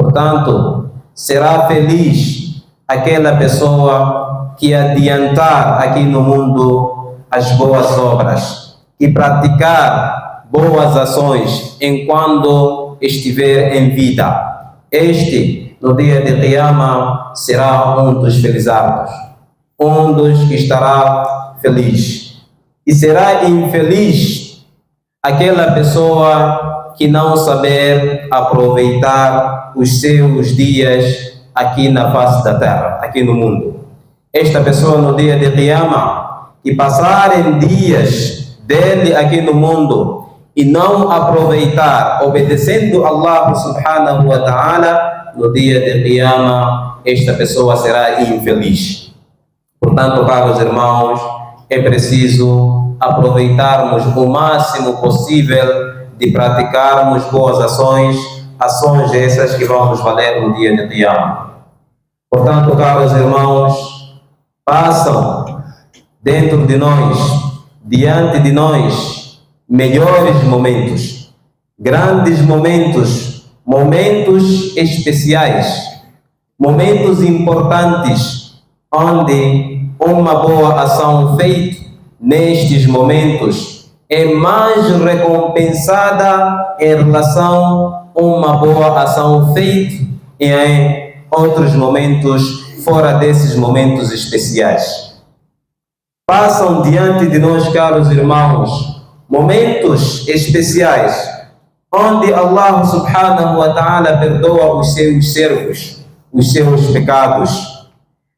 Portanto, será feliz aquela pessoa que adiantar aqui no mundo as boas obras e praticar boas ações enquanto estiver em vida. Este, no dia de Qiyamah, será um dos felizardos, um dos que estará feliz. E será infeliz aquela pessoa que não saber aproveitar os seus dias aqui na face da terra, aqui no mundo. Esta pessoa, no dia de Qiyamah, que passarem dias dele aqui no mundo e não aproveitar, obedecendo Allah subhanahu wa ta'ala, no dia de Qiyamah, esta pessoa será infeliz. Portanto, caros irmãos, é preciso aproveitarmos o máximo possível de praticarmos boas ações, ações essas que vão nos valer no dia de Qiyamah. Portanto, caros irmãos, passam dentro de nós, diante de nós, melhores momentos, grandes momentos, momentos especiais, momentos importantes, onde uma boa ação feita nestes momentos é mais recompensada em relação a uma boa ação feita em outros momentos, fora desses momentos especiais. Passam diante de nós, caros irmãos, momentos especiais, onde Allah subhanahu wa ta'ala perdoa os seus servos, os seus pecados,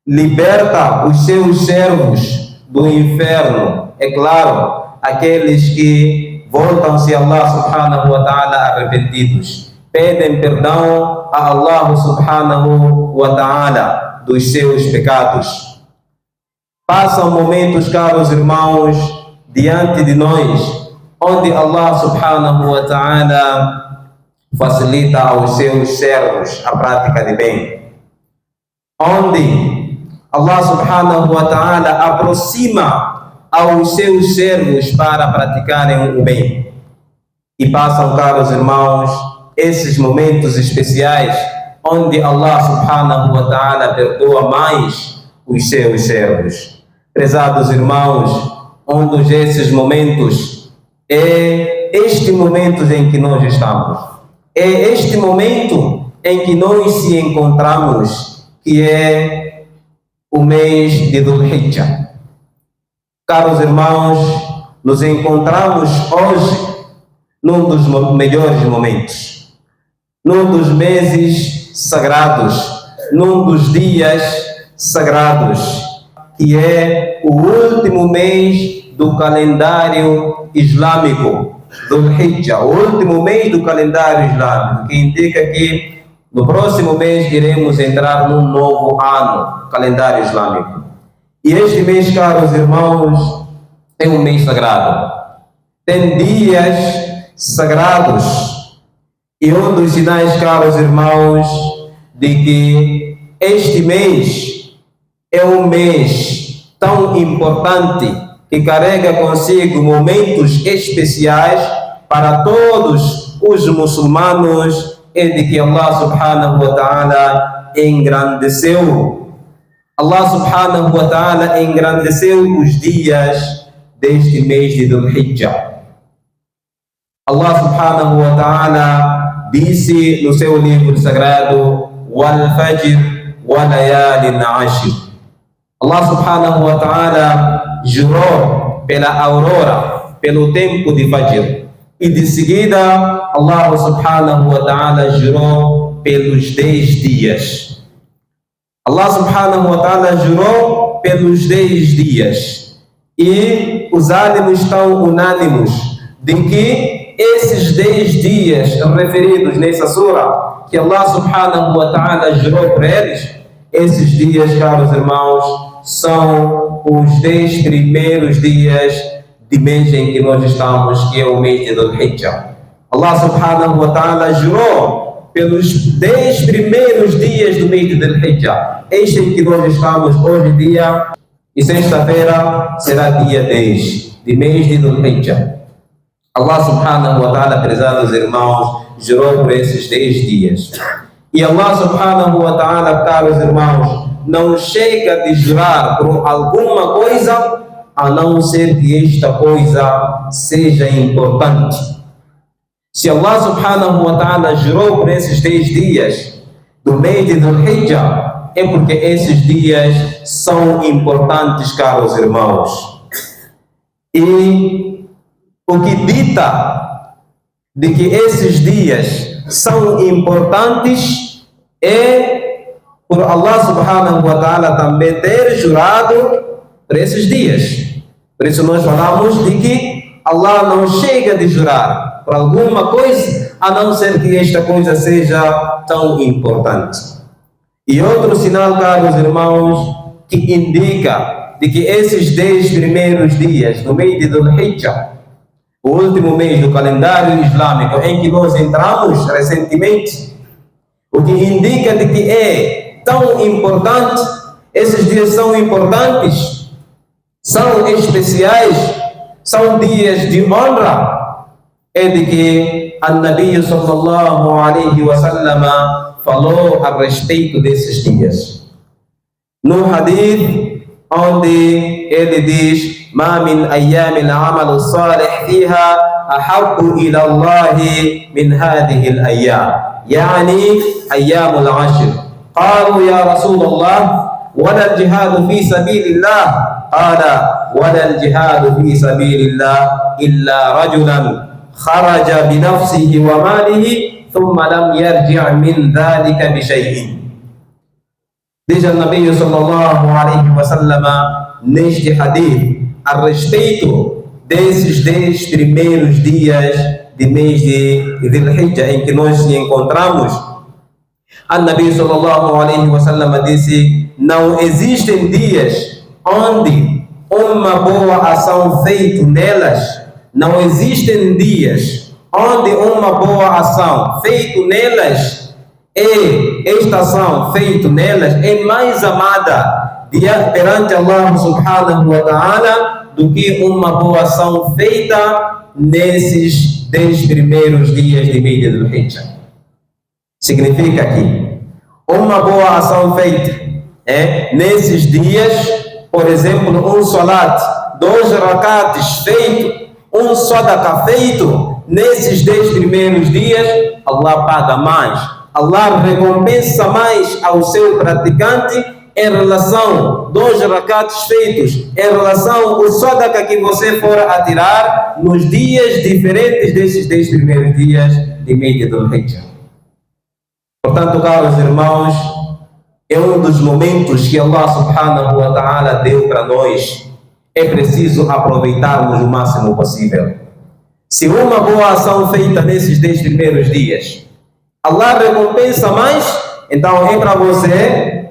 liberta os seus servos do inferno, é claro, aqueles que voltam-se a Allah subhanahu wa ta'ala arrependidos, pedem perdão a Allah subhanahu wa ta'ala dos seus pecados. Passam momentos, caros irmãos, diante de nós, onde Allah subhanahu wa ta'ala facilita aos seus servos a prática de bem, onde Allah subhanahu wa ta'ala aproxima aos seus servos para praticarem o bem. E passam, caros irmãos, esses momentos especiais onde Allah subhanahu wa ta'ala perdoa mais os seus servos. Prezados irmãos, um desses momentos é este momento em que nós estamos. É este momento em que nós se encontramos, que é o mês de Dhul Hijjah. Caros irmãos, nos encontramos hoje num dos melhores momentos, num dos meses sagrados, num dos dias sagrados, que é o último mês do calendário islâmico, Dhul Hijjah, o último mês do calendário islâmico, que indica que no próximo mês iremos entrar num novo ano, calendário islâmico. E este mês, caros irmãos, é um mês sagrado. Tem dias sagrados. E um dos sinais, caros irmãos, de que este mês é um mês tão importante que carrega consigo momentos especiais para todos os muçulmanos, é de que Allah subhanahu wa ta'ala engrandeceu. Allah subhanahu wa ta'ala engrandeceu os dias deste mês de Dhul Hijjah. Allah subhanahu wa ta'ala disse no seu livro sagrado: Wal Fajr wa layalin ashr. Allah subhanahu wa ta'ala jurou pela aurora, pelo tempo de Fajr. E de seguida, Allah subhanahu wa ta'ala jurou pelos 10 dias. Allah subhanahu wa ta'ala jurou pelos 10 dias. E os ânimos estão unânimes de que esses 10 dias referidos nessa sura, que Allah subhanahu wa ta'ala jurou por eles, esses dias, caros irmãos, são os 10 primeiros dias de mês em que nós estamos, que é o mês de Dhul Hijjah. Allah subhanahu wa ta'ala jurou pelos 10 primeiros dias do mês de Dhul Hijjah. Este em que nós estamos hoje dia, e sexta-feira será dia 10 de mês de Dhul Hijjah. Allah subhanahu wa ta'ala, prezados irmãos, jurou por esses 10 dias. E Allah subhanahu wa ta'ala, caros irmãos, não chega de jurar por alguma coisa a não ser que esta coisa seja importante. Se Allah subhanahu wa ta'ala jurou por esses 10 dias do mês de Dhul-Hijjah, é porque esses dias são importantes, caros irmãos. E o que dita de que esses dias são importantes é por Allah subhanahu wa ta'ala também ter jurado por esses dias. Por isso nós falamos de que Allah não chega de jurar por alguma coisa a não ser que esta coisa seja tão importante. E outro sinal, caros irmãos, que indica de que esses 10 primeiros dias do mês de Dhul-Hijjah, o último mês do calendário islâmico em que nós entramos recentemente, o que indica de que é tão importante, esses dias são importantes, são especiais, são dias de honra, é de que An-Nabi sallallahu alaihi wa sallam falou a respeito desses dias. No hadith, onde ele diz: "Ma min ayyamil amal salih fiha ahabbu ila Allah min hadhihi al-ayyam", yani ayyamul ashr. Qalu ya Rasulullah, wala al-jihad fi sabilillah? Qala wala al-jihad fi sabilillah illa rajulan kharaja bi nafsihi wa malihi thumma lam yarji' min dhalika bi shay'in. Diz o Nabi sallallahu alaihi wa sallam neste hadith a respeito desses 10 primeiros dias de mês de Dhul-Hijjah em que nós nos encontramos. O Nabi sallallahu alaihi wa sallam disse: não existem dias onde uma boa ação feita nelas, não existem dias onde uma boa ação feita nelas esta ação feita nelas é mais amada perante Allah subhanahu wa ta'ala do que uma boa ação feita nesses 10 primeiros dias de mês de Dhul-Hijjah. Significa que uma boa ação feita nesses dias, por exemplo, um salat, 2 rakats feito, um sadaqa feito nesses 10 primeiros dias, Allah paga mais, Allah recompensa mais ao seu praticante em relação 2 rakats feitos, em relação ao sadaqa que você for a tirar nos dias diferentes desses 10 primeiros dias de mês de Dhul-Hijjah. Portanto, caros irmãos, é um dos momentos que Allah subhanahu wa ta'ala deu para nós. É preciso aproveitarmos o máximo possível. Se uma boa ação feita nesses 10 primeiros dias, Allah recompensa mais, então é para você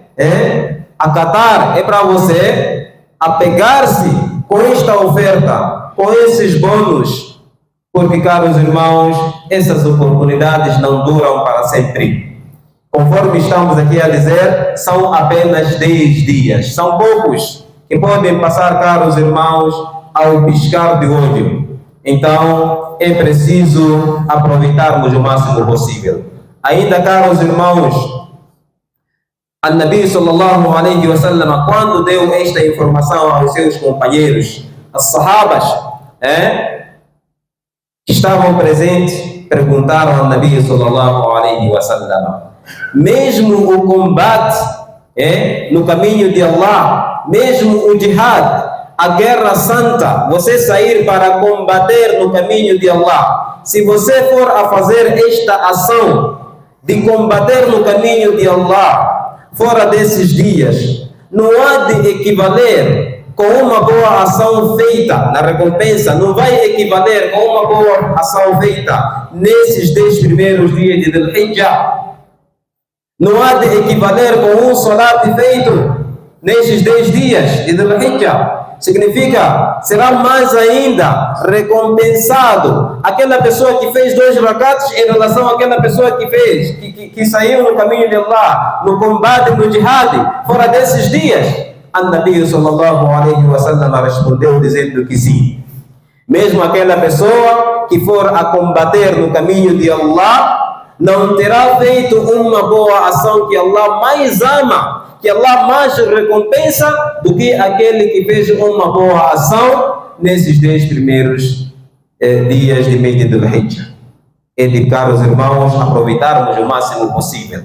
acatar, é para você apegar-se com esta oferta, com esses bônus, porque, caros irmãos, essas oportunidades não duram para sempre. Conforme estamos aqui a dizer, são apenas 10 dias, são poucos que podem passar, caros irmãos, ao piscar de olho. Então, é preciso aproveitarmos o máximo possível. Ainda, caros irmãos, An-Nabi sallallahu alaihi wa sallam, quando deu esta informação aos seus companheiros, as sahabas, que estavam presentes, perguntaram ao Nabi sallallahu alaihi wa sallam: mesmo o combate no caminho de Allah, mesmo o jihad, a guerra santa, você sair para combater no caminho de Allah, se você for a fazer esta ação de combater no caminho de Allah fora desses dias, não há de equivaler com uma boa ação feita na recompensa, não vai equivaler com uma boa ação feita nesses 10 primeiros dias de Dhul-Hijjah. Não há de equivaler com um salat feito nesses 10 dias de Dhul-Hijjah. Significa, será mais ainda recompensado aquela pessoa que fez 2 rakats em relação àquela pessoa que fez, que saiu no caminho de Allah, no combate, no jihad, fora desses dias. An-Nabi sallallahu alaihi wa sallam respondeu dizendo que sim. Mesmo aquela pessoa que for a combater no caminho de Allah, não terá feito uma boa ação que Allah mais ama, que Allah mais recompensa do que aquele que fez uma boa ação nesses 10 primeiros dias de mês de Dhul-Hijjah. É de, caros irmãos, aproveitarmos o máximo possível.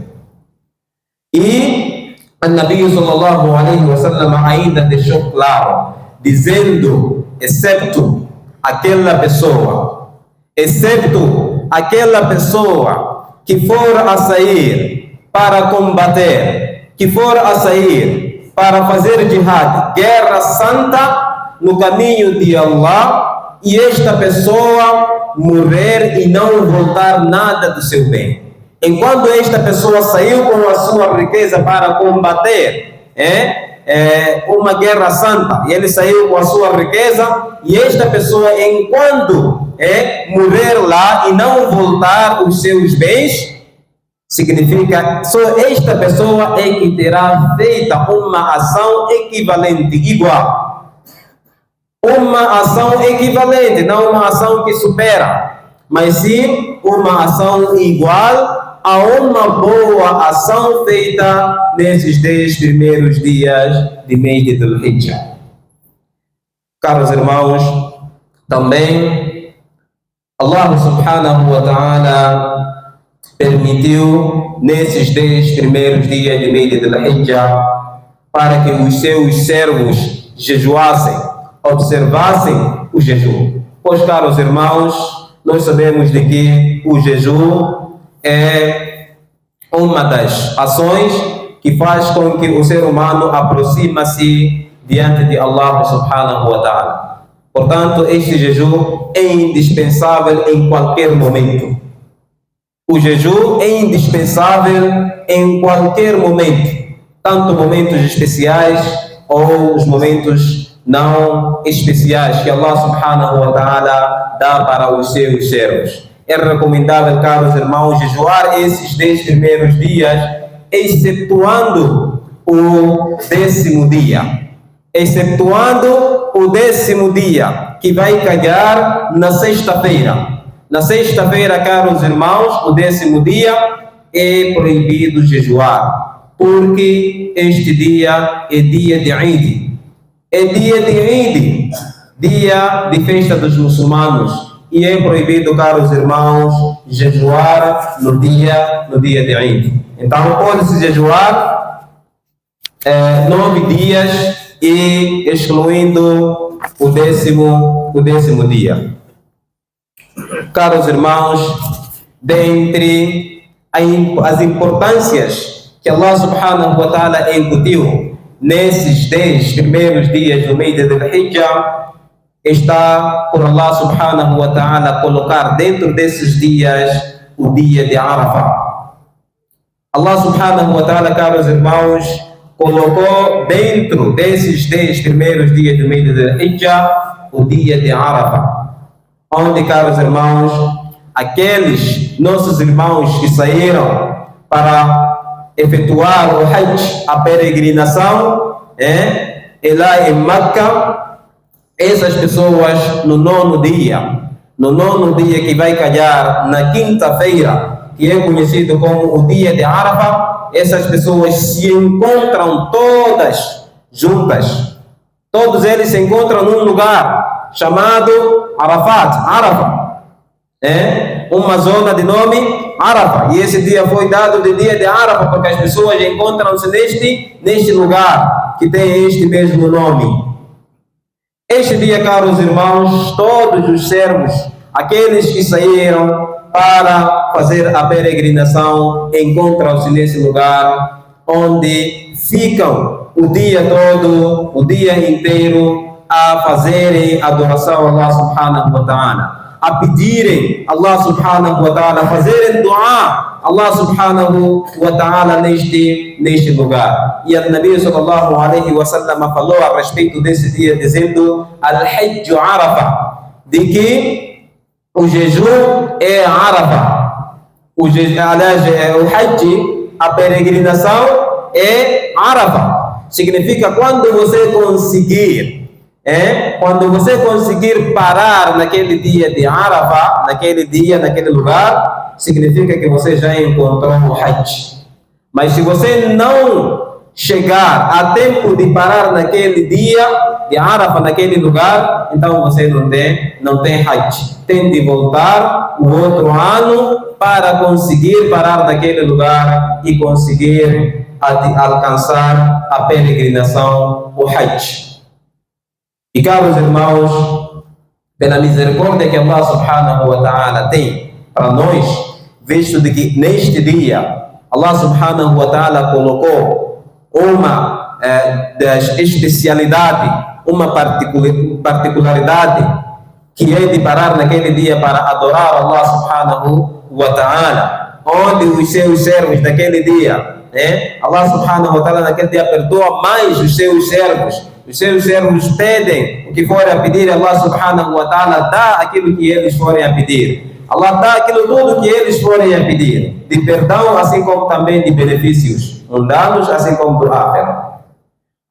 E o Nabi sallallahu alaihi wasallam ainda deixou claro, dizendo, excepto aquela pessoa que for a sair para combater, que for a sair para fazer jihad, guerra santa no caminho de Allah, e esta pessoa morrer e não voltar nada do seu bem. Enquanto esta pessoa saiu com a sua riqueza para combater uma guerra santa, e ele saiu com a sua riqueza, e esta pessoa, enquanto morrer lá e não voltar os seus bens, significa só esta pessoa é que terá feito uma ação equivalente, igual. Uma ação equivalente, não uma ação que supera, mas sim uma ação igual a uma boa ação feita nesses 10 primeiros dias de mês de Dhul-Hijjah. Caros irmãos, também Allah subhanahu wa ta'ala permitiu nesses 10 primeiros dias de mês de Dhul-Hijjah para que os seus servos jejuassem, observassem o jejum. Pois, caros irmãos, nós sabemos de que o jejum é uma das ações que faz com que o ser humano aproxime-se diante de Allah subhanahu wa ta'ala. Portanto, este jejum é indispensável em qualquer momento. O jejum é indispensável em qualquer momento, tanto momentos especiais ou os momentos não especiais que Allah subhanahu wa ta'ala dá para os seus servos. É recomendável, caros irmãos, jejuar esses 10 primeiros dias, excetuando o 10º dia. Excetuando o 10º dia, que vai calhar na sexta-feira. Na sexta-feira, caros irmãos, o 10º dia, é proibido jejuar, porque este dia é dia de Eid. É dia de Eid, dia de festa dos muçulmanos, e é proibido, caros irmãos, jejuar no dia de Eid. Então pode-se jejuar 9 dias e excluindo o 10º dia. Caros irmãos, dentre as importâncias que Allah subhanahu wa ta'ala incutiu nesses 10 primeiros dias do mês de Dhul-Hijjah, está por Allah subhanahu wa ta'ala colocar dentro desses dias o dia de Arafah. Allah subhanahu wa ta'ala, caros irmãos, colocou dentro desses 10 primeiros dias do mês de Dhul-Hijjah o dia de Arafah, onde, caros irmãos, aqueles nossos irmãos que saíram para efetuar o Hajj, a peregrinação, lá em Meca, essas pessoas no nono dia que vai calhar na quinta-feira, que é conhecido como o dia de Arafah, essas pessoas se encontram todas juntas. Todos eles se encontram num lugar chamado Arafah, uma zona de nome Arafah, e esse dia foi dado de dia de Arafah porque as pessoas encontram-se neste lugar que tem este mesmo nome. Este dia, caros irmãos, todos os servos, aqueles que saíram para fazer a peregrinação, encontram-se nesse lugar onde ficam o dia todo, o dia inteiro, a fazerem adoração a Allah subhanahu wa ta'ala, a pedirem Allah subhanahu wa ta'ala, a fazerem dua Allah subhanahu wa ta'ala neste lugar. E o Nabi sallallahu alaihi wa sallam falou a respeito desse dia, dizendo Al-Hajj Arafah, de que o jejum é Arafah. O Hajj, a peregrinação, é Arafah. Significa quando você conseguir parar naquele dia de Arafah, naquele lugar, significa que você já encontrou o Hajj. Mas se você não chegar a tempo de parar naquele dia de Arafah, naquele lugar, então você não tem Hajj. Tem de voltar o outro ano para conseguir parar naquele lugar e conseguir alcançar a peregrinação, o Hajj. E caros irmãos, pela misericórdia que Allah subhanahu wa ta'ala tem para nós, visto de que neste dia Allah subhanahu wa ta'ala colocou uma das especialidades, uma particularidade, que é de parar naquele dia para adorar Allah subhanahu wa ta'ala, onde os seus servos naquele dia, Allah subhanahu wa ta'ala naquele dia perdoa mais os seus servos. Os seus servos pedem o que forem a pedir, Allah subhanahu wa ta'ala dá aquilo que eles forem a pedir. Allah dá aquilo tudo que eles forem a pedir, de perdão, assim como também de benefícios mundanos, assim como do ákhirah.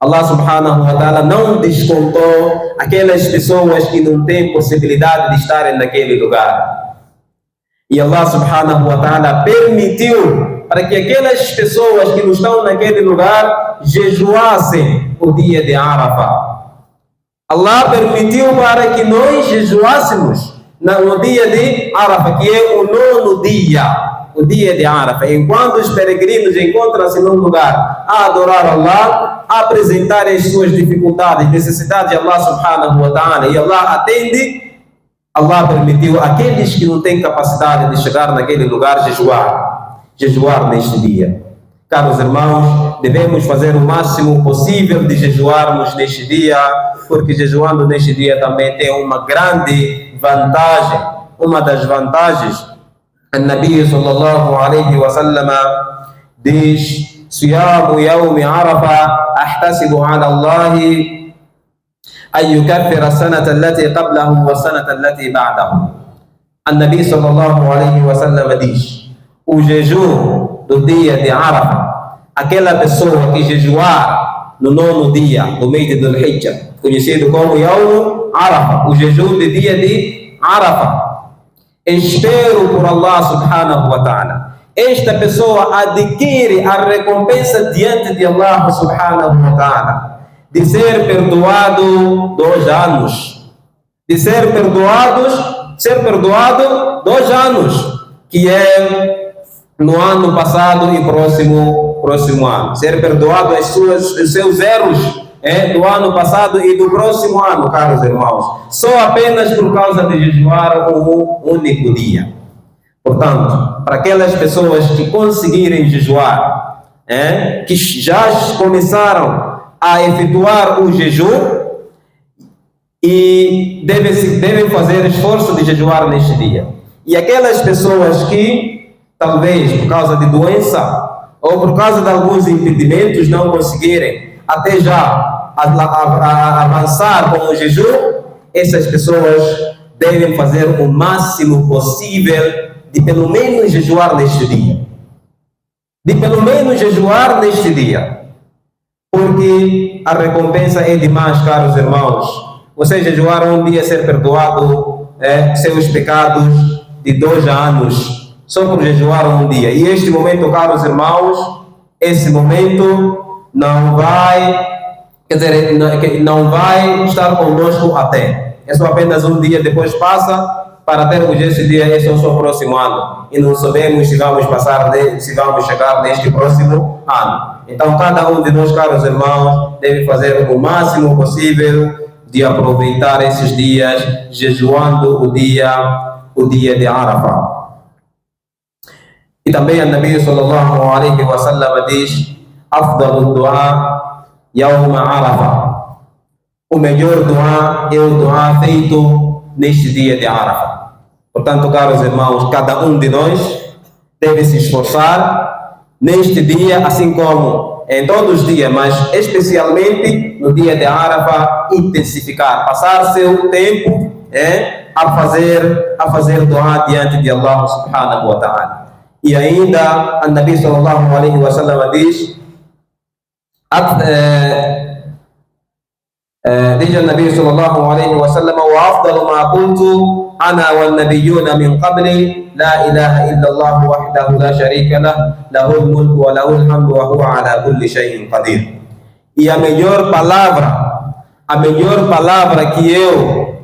Allah subhanahu wa ta'ala não descontou aquelas pessoas que não têm possibilidade de estarem naquele lugar. E Allah subhanahu wa ta'ala permitiu para que aquelas pessoas que não estão naquele lugar jejuassem o dia de Arafah. Allah permitiu para que nós jejuássemos no dia de Arafah, que é o 9º dia, o dia de Arafah. Enquanto os peregrinos encontram-se num lugar a adorar Allah, a apresentar as suas dificuldades, necessidades de Allah subhanahu wa ta'ala, e Allah atende, Allah permitiu aqueles que não têm capacidade de chegar naquele lugar jejuar neste dia. Caros irmãos, devemos fazer o máximo possível de jejuarmos neste dia, porque jejuando neste dia também tem uma grande vantagem. Uma das vantagens, o Nabi sallallahu alaihi wa sallam diz: "Siyamu yawmi Arafah ahtasibu ala Allah an yukaffira as-sanata allati qablahu wa as-sanata allati ba'dahu." O Nabi sallallahu alaihi wa sallam diz: o jejum do dia de Arafah, aquela pessoa que jejuar no 9º dia do mês de Dhul Hijjah, conhecido como Yawm Arafah, o jejum do dia de Arafah, espero por Allah subhanahu wa ta'ala, esta pessoa adquire a recompensa diante de Allah subhanahu wa ta'ala, de ser perdoado 2 anos, de ser perdoado 2 anos, que é no ano passado e próximo ano, ser perdoado os seus erros do ano passado e do próximo ano, caros irmãos, só apenas por causa de jejuar um único dia. Portanto, para aquelas pessoas que conseguirem jejuar, que já começaram a efetuar o jejum e devem fazer esforço de jejuar neste dia. E aquelas pessoas que talvez por causa de doença ou por causa de alguns impedimentos não conseguirem até já avançar com o jejum, essas pessoas devem fazer o máximo possível de pelo menos jejuar neste dia. De pelo menos jejuar neste dia. Porque a recompensa é demais, caros irmãos. Você jejuar um dia, ser perdoado seus pecados de 2 anos, só por jejuar um dia. E este momento, caros irmãos, esse momento não vai, não vai estar conosco até. É só apenas um dia, depois passa. Para termos esse dia, esse é o seu próximo ano. E não sabemos se vamos se vamos chegar neste próximo ano. Então, cada um de nós, caros irmãos, deve fazer o máximo possível de aproveitar esses dias, jejuando o dia de Arafah. E também o Nabi sallallahu alaihi wa sallam diz: "Afdalu du'a yawma Arafah." O melhor du'a é o du'a feito neste dia de Arafah. Portanto, caros irmãos, cada um de nós deve se esforçar neste dia, assim como em todos os dias, mas especialmente no dia de Arafah, intensificar, passar seu tempo a fazer du'a diante de Allah subhanahu wa ta'ala. E ainda, o Nabi sallallahu alaihi wa sallam diz, diz o Nabi sallallahu alaihi wa sallam: وأفضل ما قلت أنا والنبيون من قبلي لا إله إلا الله وحده لا شريك له له الملك وله الحمد وهو على كل شيء قدير. E a melhor palavra que eu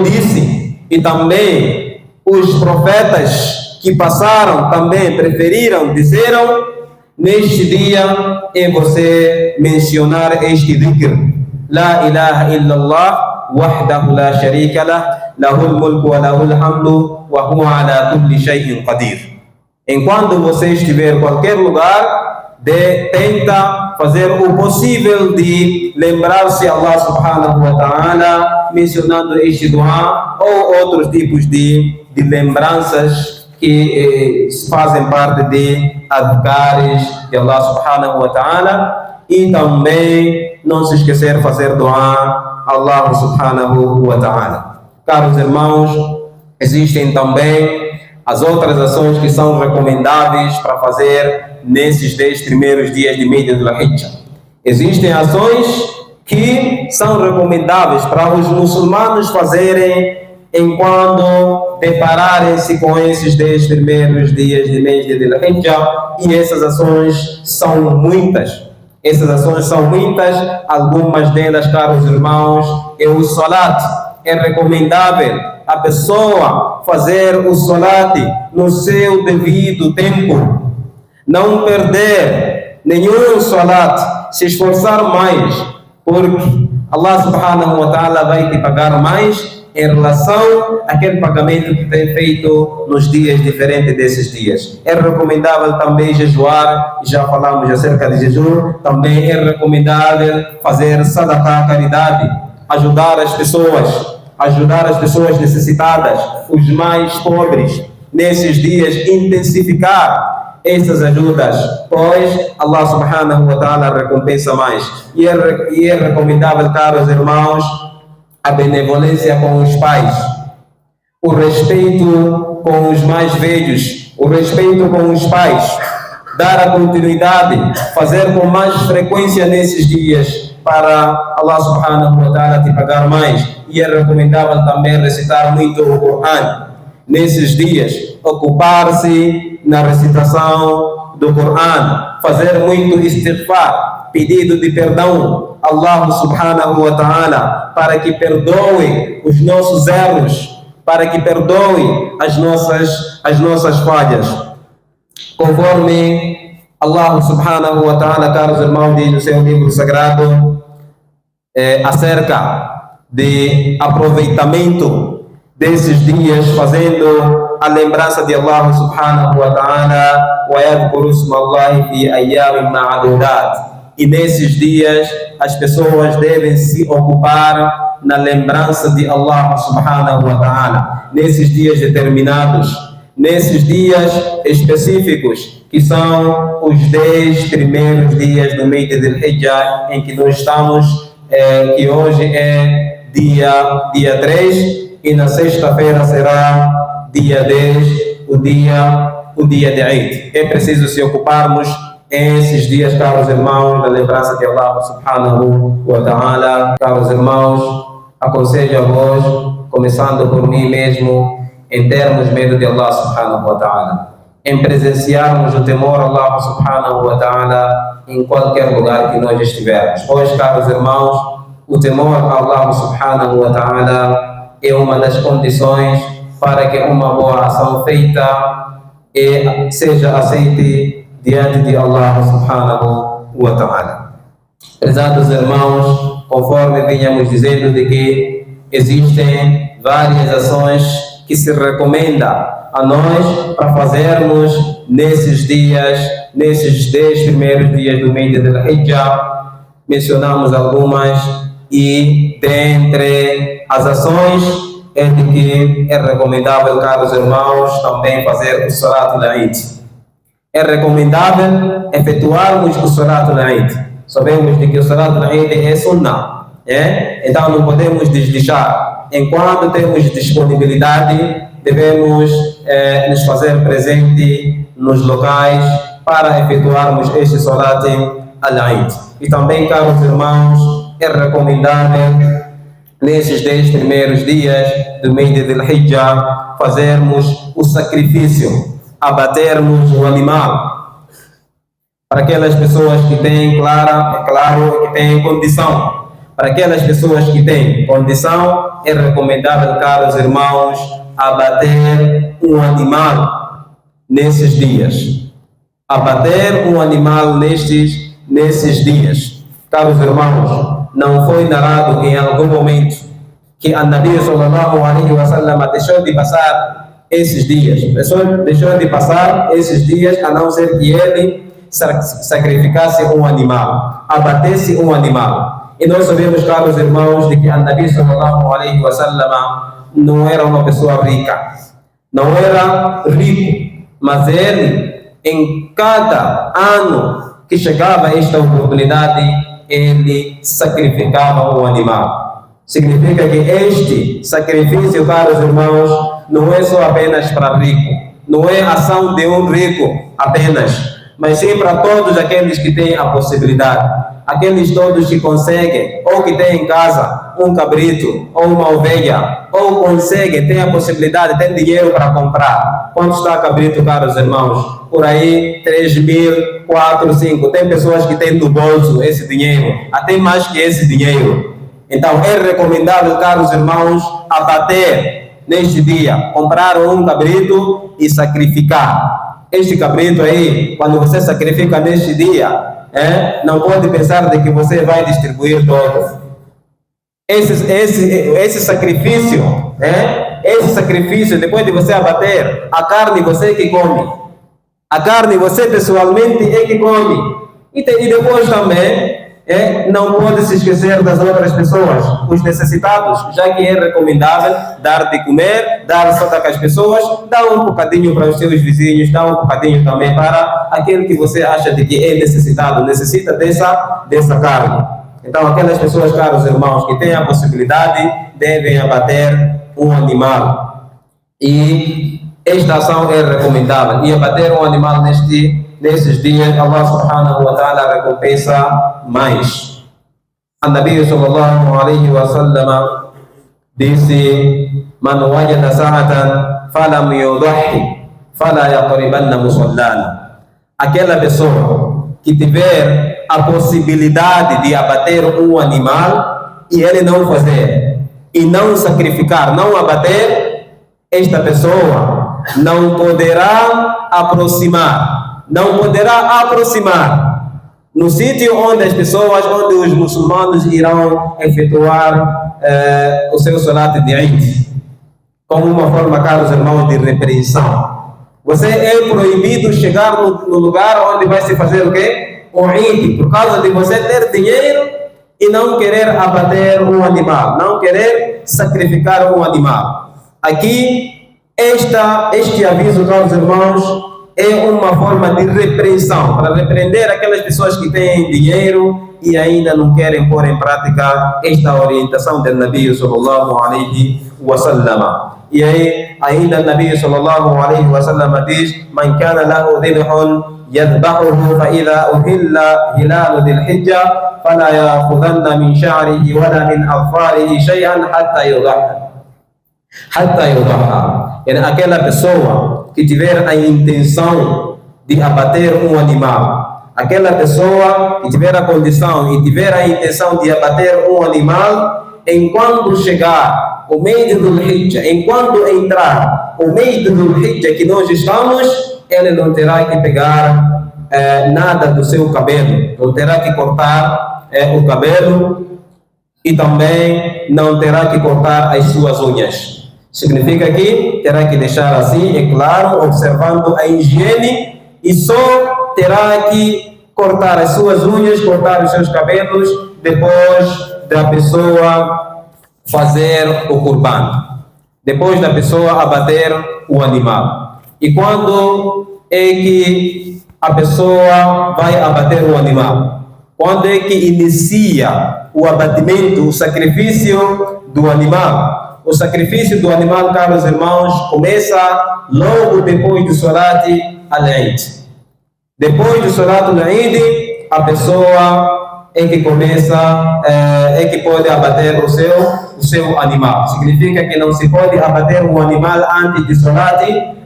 disse, e também os profetas que passaram também preferiram, disseram, neste dia é você mencionar este dhikr. La ilaha illallah wahdahu la sharika lah lahul mulku wa lahul hamdu wa huwa ala kulli shay'in qadir. Enquanto você estiver em qualquer lugar, tenta fazer o possível de lembrar-se Allah subhanahu wa ta'ala mencionando este dua ou outros tipos de lembranças que fazem parte de adhkares de Allah subhanahu wa ta'ala, e também não se esquecer de fazer dua a Allah subhanahu wa ta'ala. Caros irmãos, existem também as outras ações que são recomendáveis para fazer nesses 10 primeiros dias de mês de Dhul-Hijjah. Existem ações que são recomendáveis para os muçulmanos fazerem enquanto depararem-se com esses 10 primeiros dias de mês de Dhul-Hijjah, e essas ações são muitas. Algumas delas, caros irmãos, é o salat. É recomendável a pessoa fazer o salat no seu devido tempo, não perder nenhum salat, se esforçar mais, porque Allah subhanahu wa ta'ala vai te pagar mais em relação àquele pagamento que tem feito nos dias diferentes desses dias. É recomendável também jejuar, já falamos acerca de jejum. Também é recomendável fazer sadaqah, caridade, ajudar as pessoas necessitadas, os mais pobres. Nesses dias, intensificar essas ajudas, pois Allah subhanahu wa ta'ala recompensa mais. E é recomendável, caros irmãos, a benevolência com os pais, o respeito com os mais velhos, o respeito com os pais, dar a continuidade, fazer com mais frequência nesses dias para Allah subhanahu wa ta'ala te pagar mais. E é recomendável também recitar muito o Coran nesses dias, ocupar-se na recitação do Coran, fazer muito istighfar, pedido de perdão Allah subhanahu wa ta'ala, para que perdoe os nossos erros, para que perdoe as nossas falhas. Conforme Allah subhanahu wa ta'ala, caros irmãos, diz no seu livro sagrado, acerca de aproveitamento desses dias, fazendo a lembrança de Allah subhanahu wa ta'ala, wa yadhkuru isma Allahi fi ayyamin ma'dudat. E nesses dias as pessoas devem se ocupar na lembrança de Allah subhanahu wa ta'ala, nesses dias determinados, nesses dias específicos, que são os 10 primeiros dias do mês de Dhul-Hijjah, em que nós estamos, que hoje é dia 3, e na sexta-feira será dia 10, o dia de Eid. É preciso se ocuparmos esses dias, caros irmãos, na lembrança de Allah subhanahu wa ta'ala. Caros irmãos, aconselho a vós, começando por mim mesmo, em termos medo de Allah subhanahu wa ta'ala, em presenciarmos o temor a Allah subhanahu wa ta'ala em qualquer lugar que nós estivermos. Pois, caros irmãos, o temor a Allah subhanahu wa ta'ala é uma das condições para que uma boa ação feita seja aceite diante de Allah subhanahu wa ta'ala. Prezados irmãos, conforme vinhamos dizendo de que existem várias ações que se recomenda a nós para fazermos nesses dias, nesses 10 primeiros dias do mês de Dhul-Hijjah. Mencionamos algumas, e dentre as ações é de que é recomendável, caros irmãos, também fazer o Salat al-Eid. É recomendável efetuarmos o Salat al-Eid. Sabemos de que o Salat al-Eid é sunnah, então não podemos desleixar. Enquanto temos disponibilidade, devemos nos fazer presente nos locais para efetuarmos este Salat al-Eid. E também, caros irmãos, é recomendável nesses 10 primeiros dias do mês de Dhul-Hijjah, fazermos o sacrifício, abatermos o animal. Para aquelas pessoas que têm, que têm condição. Para aquelas pessoas que têm condição, é recomendável, caros irmãos, abater um animal nesses dias. Abater um animal nesses dias. Caros irmãos, não foi narrado em algum momento que a Nabi sallallahu alaihi wasallam deixou de passar esses dias. Deixou de passar esses dias, a não ser que ele sacrificasse um animal, abatesse um animal. E nós sabemos, caros irmãos, de que a Nabi sallallahu alaihi wasallam não era uma pessoa rica, não era rico, mas ele, em cada ano que chegava esta oportunidade, ele sacrificava um animal. Significa que este sacrifício, caros irmãos, não é só apenas para rico, não é ação de um rico apenas, mas sim para todos aqueles que têm a possibilidade, aqueles todos que conseguem, ou que têm em casa um cabrito, ou uma ovelha, ou conseguem, têm a possibilidade, têm dinheiro para comprar. Quanto está cabrito, caros irmãos? Por aí, 3.000, 4, 5. Tem pessoas que têm no bolso esse dinheiro, até mais que esse dinheiro. Então, é recomendável, caros irmãos, abater neste dia, comprar um cabrito e sacrificar. Este cabrito aí, quando você sacrifica neste dia, não pode pensar de que você vai distribuir todo. Esse sacrifício, depois de você abater, a carne você que come. A carne você pessoalmente é que come. E depois também, não pode se esquecer das outras pessoas, os necessitados, já que é recomendável dar de comer, dar sadaqa às pessoas, dar um bocadinho para os seus vizinhos, dar um bocadinho também para aquele que você acha de que é necessitado, necessita dessa carne. Então, aquelas pessoas, caros irmãos, que têm a possibilidade, devem abater um animal. E esta ação é recomendável. E abater um animal nesses dias, Allah subhanahu wa ta'ala recompensa mais. A Nabi sallallahu alaihi wa sallam disse: Man wajada sa'atan falam yudahi fala yaqribanna musallana. Aquela pessoa que tiver a possibilidade de abater um animal e ele não fazer, e não sacrificar, não abater, esta pessoa não poderá aproximar no sítio onde onde os muçulmanos irão efetuar o seu salat de Eid, como uma forma, caros irmãos, de repreensão. Você é proibido chegar no lugar onde vai se fazer o quê? O Eid, por causa de você ter dinheiro e não querer abater um animal, não querer sacrificar um animal. Aqui, este aviso, caros irmãos, é uma forma de repreensão, para repreender aquelas pessoas que têm dinheiro e ainda não querem pôr em prática esta orientação do Nabi sallallahu alaihi wa sallam. E aí, ainda o Nabi sallallahu alaihi wa sallam diz: Man kana lahu dhibhun yadhbahuhu fa idha uhilla hilalu dhil-hijjah fala ya'khudanna min sha'rihi wala min adfarihi shay'an hatta yudaha. Aquela pessoa que tiver a intenção de abater um animal, aquela pessoa que tiver a condição e tiver a intenção de abater um animal, enquanto chegar o mês de Dhul-Hijjah, enquanto entrar o mês de Dhul-Hijjah que nós estamos, ele não terá que pegar nada do seu cabelo, não terá que cortar o cabelo e também não terá que cortar as suas unhas. Significa que terá que deixar assim, é claro, observando a higiene, e só terá que cortar as suas unhas, cortar os seus cabelos, depois da pessoa fazer o qurban, depois da pessoa abater o animal. E quando é que a pessoa vai abater o animal? Quando é que inicia o abatimento, o sacrifício do animal? O sacrifício do animal, caros irmãos, começa logo depois do Salat al-Eid. Depois do Salat al-Eid, a pessoa é que começa, é que pode abater o o seu animal. Significa que não se pode abater um animal antes de Salat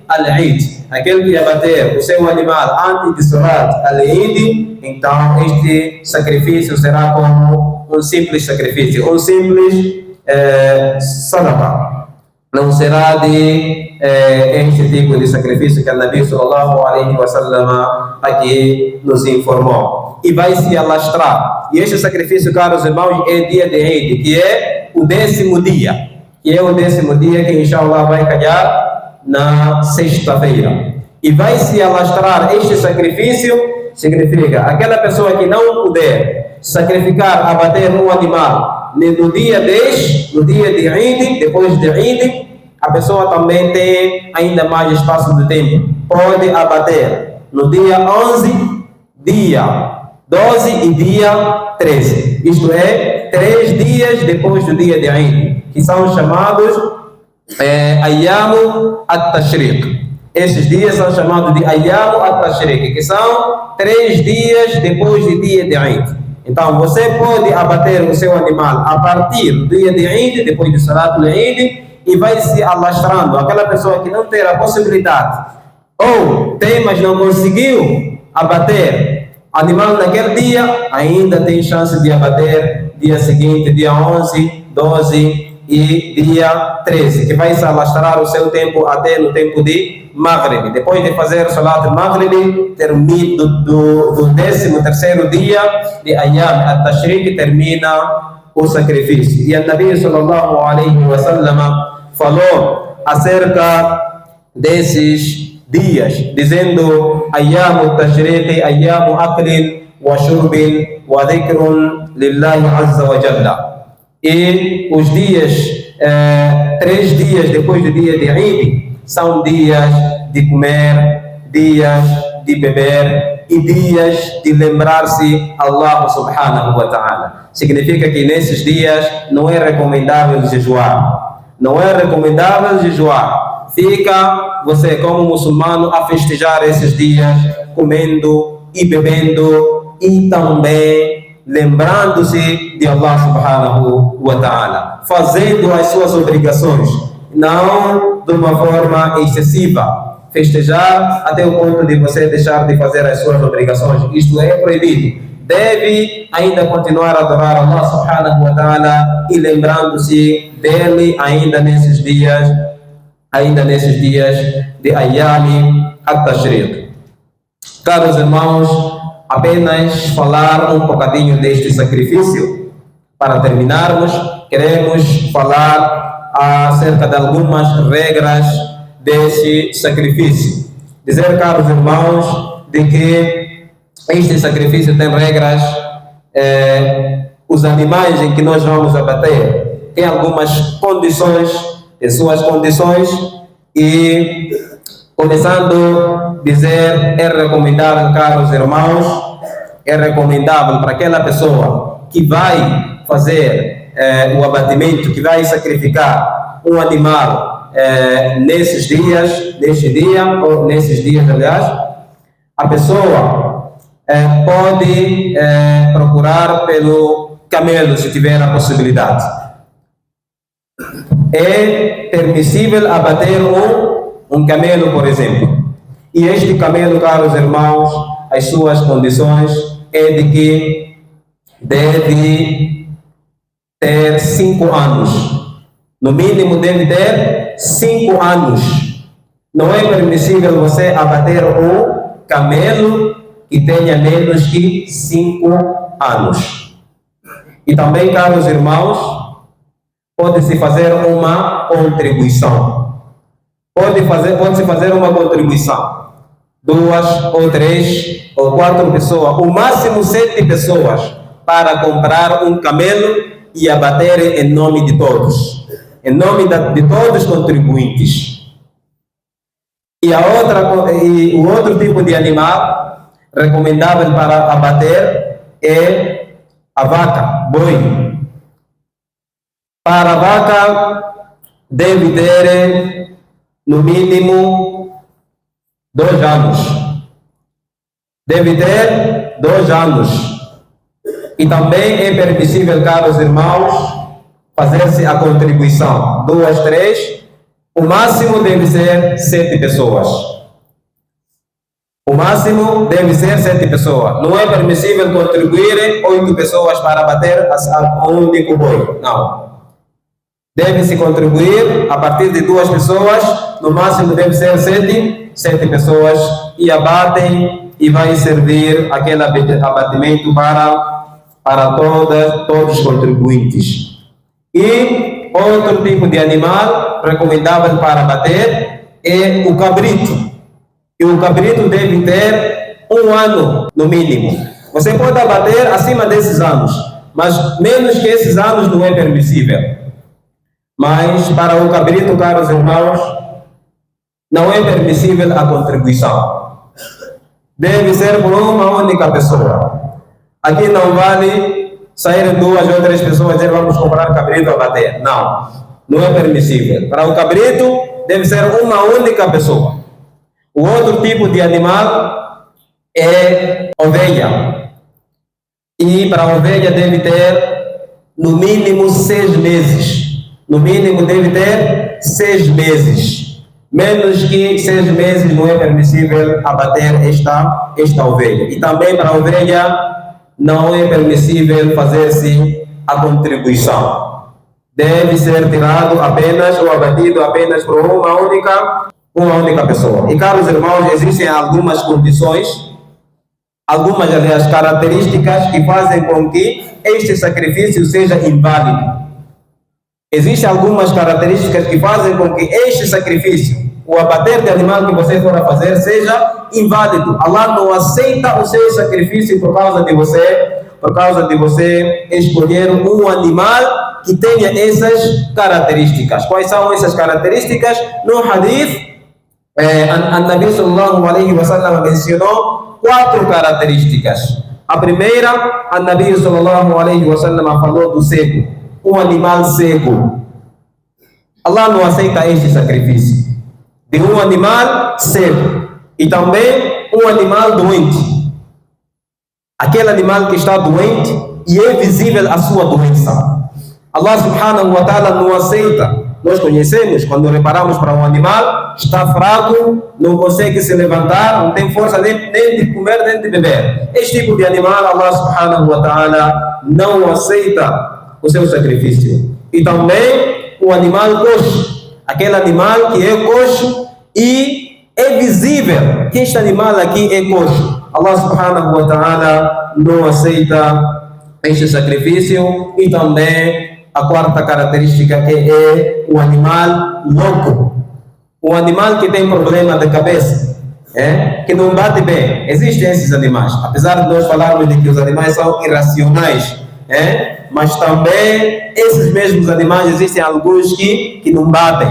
al-Eid. Aquele que abater o seu animal antes de Salat al-Eid, então este sacrifício será como um simples sacrifício, um simples sadaqa. Não será de este tipo de sacrifício que o Nabi sallallahu alaihi wasallam aqui nos informou. E vai se alastrar. E este sacrifício, caros irmãos, é dia de Eid, que é o 10º dia. Que é o 10º dia que, inshallah, vai calhar na sexta-feira. E vai se alastrar este sacrifício, significa aquela pessoa que não puder sacrificar, abater um animal no dia 10, no dia de Eid, depois de Eid, a pessoa também tem ainda mais espaço de tempo. Pode abater no dia 11, dia 12 e dia 13. Isto é, 3 dias depois do dia de Eid, que são chamados Ayyam at-Tashriq. Esses dias são chamados de Ayyam at-Tashriq, que são 3 dias depois do dia de Eid. Então, você pode abater o seu animal a partir do dia de Eid, depois do Salat al-Eid, e vai se alastrando. Aquela pessoa que não ter a possibilidade, ou tem, mas não conseguiu abater animal naquele dia, ainda tem chance de abater dia seguinte, dia 11, 12 e dia 13, que vai se alastrar o seu tempo até no tempo de Maghrib. Depois de fazer Salat al-Maghrib, termina do 13º dia de Ayyam at-Tashriq, termina o sacrifício. E o Nabi sallallahu alaihi wasallam falou acerca desses dias, dizendo Ayyam at-Tashriq, Ayyam aklin wa shurbin wa dhikrun lillahi azza wa jalla. E os dias, 3 dias depois do dia de Eid, são dias de comer, dias de beber e dias de lembrar-se Allah subhanahu wa ta'ala. Significa que nesses dias não é recomendável jejuar. Não é recomendável jejuar. Fica você como muçulmano a festejar esses dias, comendo e bebendo e também lembrando-se de Allah subhanahu wa ta'ala, fazendo as suas obrigações, não de uma forma excessiva, festejar até o ponto de você deixar de fazer as suas obrigações. Isto é proibido. Deve ainda continuar a adorar Allah subhanahu wa ta'ala e lembrando-se dele ainda nesses dias de Ayyam at-Tashriq. Caros irmãos, apenas falar um bocadinho deste sacrifício. Para terminarmos, queremos falar acerca de algumas regras deste sacrifício. Dizer, caros irmãos, de que este sacrifício tem regras. Os animais em que nós vamos abater têm algumas condições, tem suas condições, e começando a dizer, é recomendável, caros irmãos, é recomendável para aquela pessoa que vai fazer o abatimento, que vai sacrificar um animal nesses dias, aliás, a pessoa pode procurar pelo camelo, se tiver a possibilidade. É permissível abater um camelo, por exemplo. E este camelo, caros irmãos, as suas condições é de que deve ter 5 anos. No mínimo deve ter 5 anos. Não é permissível você abater um camelo que tenha menos que 5 anos. E também, caros irmãos, pode-se fazer uma contribuição. Pode-se fazer uma contribuição. 2 ou 3 ou 4 pessoas, o máximo 7 pessoas, para comprar um camelo e abater em nome de todos. Em nome de todos os contribuintes. E o outro tipo de animal recomendável para abater é a vaca, boi. Para a vaca deve ter no mínimo 2 anos. Deve ter 2 anos. E também é permissível, caros irmãos, fazer-se a contribuição, 2, 3, o máximo deve ser 7 pessoas. O máximo deve ser 7 pessoas. Não é permissível contribuir 8 pessoas para bater um único boi. Não. Deve-se contribuir a partir de 2 pessoas, no máximo deve ser 7 pessoas, e abatem e vai servir aquele abatimento para todos os contribuintes. E outro tipo de animal recomendável para abater é o cabrito. E o cabrito deve ter 1 ano no mínimo. Você pode abater acima desses anos, mas menos que esses anos não é permissível. Mas para o cabrito, caros irmãos, não é permissível a contribuição. Deve ser por uma única pessoa. Aqui não vale sair 2 ou 3 pessoas e dizer vamos comprar cabrito a bater. Não, não é permissível. Para o cabrito deve ser uma única pessoa. O outro tipo de animal é ovelha. E para a ovelha deve ter no mínimo 6 meses. No mínimo deve ter 6 meses. Menos que 6 meses não é permissível abater esta ovelha. E também para a ovelha não é permissível fazer-se a contribuição. Deve ser tirado apenas ou abatido apenas por uma única pessoa. E caros irmãos, existem algumas condições, aliás, características que fazem com que este sacrifício seja inválido. Existem algumas características que fazem com que este sacrifício, o abater de animal que você for a fazer, seja inválido. Allah não aceita o seu sacrifício por causa de você escolher um animal que tenha essas características. Quais são essas características? No hadith, An-Nabi sallallahu alaihi wasallam mencionou 4 características. A primeira, An-Nabi sallallahu alaihi wasallam falou do seco. Um animal seco. Allah não aceita este sacrifício de um animal seco. E também um animal doente. Aquele animal que está doente e é visível a sua doença. Allah subhanahu wa ta'ala não aceita. Nós conhecemos, quando reparamos para um animal, está fraco, não consegue se levantar, não tem força nem de comer, nem de beber. Este tipo de animal, Allah subhanahu wa ta'ala não aceita o seu sacrifício. E também o animal coxo, aquele animal que é coxo e é visível que este animal aqui é coxo. Allah subhanahu wa ta'ala não aceita este sacrifício. E também a 4ª característica é o animal louco, o animal que tem problema de cabeça, que não bate bem. Existem esses animais, apesar de nós falarmos de que os animais são irracionais, mas também esses mesmos animais existem alguns que não batem,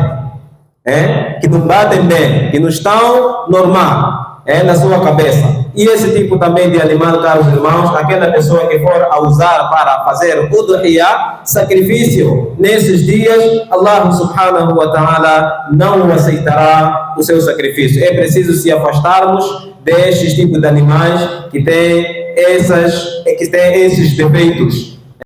que não batem bem, que não estão normal, na sua cabeça. E esse tipo também de animal, caros irmãos, aquela pessoa que for a usar para fazer udhiyah, sacrifício, nesses dias, Allah subhanahu wa ta'ala não aceitará o seu sacrifício. É preciso se afastarmos destes tipos de animais que têm esses defeitos.